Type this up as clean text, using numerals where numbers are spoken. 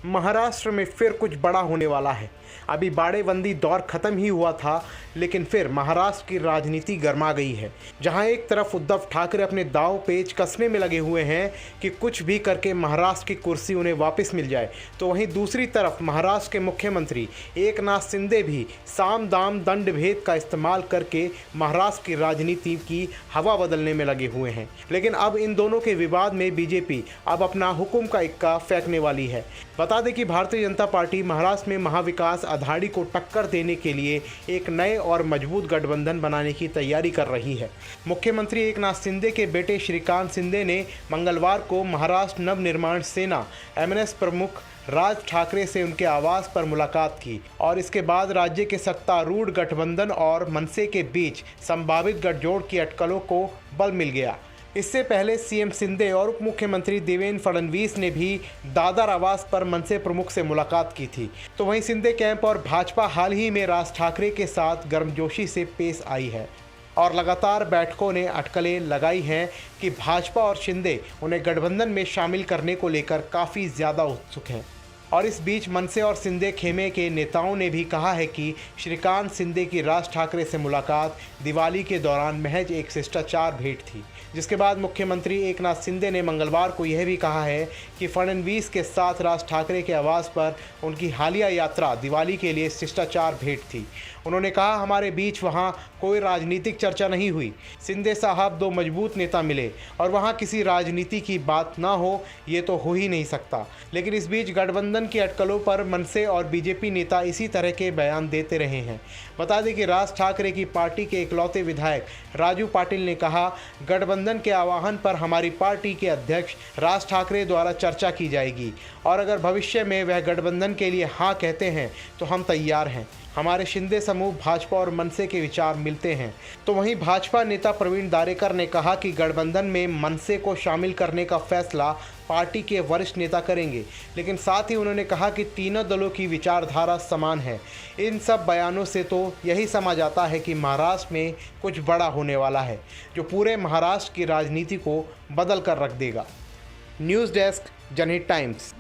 महाराष्ट्र में फिर कुछ बड़ा होने वाला है। अभी बाड़ेबंदी दौर खत्म ही हुआ था, लेकिन फिर महाराष्ट्र की राजनीति गर्मा गई है। जहां एक तरफ उद्धव ठाकरे अपने दांव पेच कसने में लगे हुए हैं कि कुछ भी करके महाराष्ट्र की कुर्सी उन्हें वापस मिल जाए, तो वहीं दूसरी तरफ महाराष्ट्र के मुख्यमंत्री एकनाथ शिंदे भी साम दाम दंड भेद का इस्तेमाल करके महाराष्ट्र की राजनीति की हवा बदलने में लगे हुए हैं। लेकिन अब इन दोनों के विवाद में बीजेपी अब अपना हुक्म का इक्का फेंकने वाली है। बता दें कि भारतीय जनता पार्टी महाराष्ट्र में महाविकास अघाड़ी को टक्कर देने के लिए एक नए और मजबूत गठबंधन बनाने की तैयारी कर रही है। मुख्यमंत्री एकनाथ शिंदे के बेटे श्रीकांत शिंदे ने मंगलवार को महाराष्ट्र नवनिर्माण सेना एमएनएस प्रमुख राज ठाकरे से उनके आवास पर मुलाकात की और इसके बाद राज्य के सत्तारूढ़ गठबंधन और मनसे के बीच संभावित गठजोड़ की अटकलों को बल मिल गया। इससे पहले सीएम शिंदे और उप मुख्यमंत्री देवेंद्र फडणवीस ने भी दादर आवास पर मनसे प्रमुख से मुलाकात की थी। तो वहीं शिंदे कैंप और भाजपा हाल ही में राज ठाकरे के साथ गर्मजोशी से पेश आई है और लगातार बैठकों ने अटकलें लगाई हैं कि भाजपा और शिंदे उन्हें गठबंधन में शामिल करने को लेकर काफ़ी ज़्यादा उत्सुक हैं। और इस बीच मनसे और शिंदे खेमे के नेताओं ने भी कहा है कि श्रीकांत शिंदे की राज ठाकरे से मुलाकात दिवाली के दौरान महज एक शिष्टाचार भेंट थी। जिसके बाद मुख्यमंत्री एकनाथ शिंदे ने मंगलवार को यह भी कहा है कि फडणवीस के साथ राज ठाकरे के आवास पर उनकी हालिया यात्रा दिवाली के लिए शिष्टाचार भेंट थी। उन्होंने कहा, हमारे बीच वहाँ कोई राजनीतिक चर्चा नहीं हुई। शिंदे साहब दो मजबूत नेता मिले और वहाँ किसी राजनीति की बात ना हो, ये तो हो ही नहीं सकता। लेकिन इस बीच गठबंधन की अटकलों पर मनसे और बीजेपी नेता इसी तरह के बयान देते रहे हैं। बता दें कि राज ठाकरे की पार्टी के इकलौते विधायक राजू पाटिल ने कहा, गठबंधन के आह्वान पर हमारी पार्टी के अध्यक्ष राज ठाकरे द्वारा चर्चा की जाएगी और अगर भविष्य में वह गठबंधन के लिए हाँ कहते हैं तो हम तैयार हैं। हमारे शिंदे समूह भाजपा और मनसे के विचार मिलते हैं। तो वहीं भाजपा नेता प्रवीण दारेकर ने कहा कि गठबंधन में मनसे को शामिल करने का फैसला पार्टी के वरिष्ठ नेता करेंगे, लेकिन साथ ही उन्होंने कहा कि तीनों दलों की विचारधारा समान है। इन सब बयानों से तो यही समझ आता है कि महाराष्ट्र में कुछ बड़ा होने वाला है, जो पूरे महाराष्ट्र की राजनीति को बदल कर रख देगा। न्यूज़ डेस्क, जनहित टाइम्स।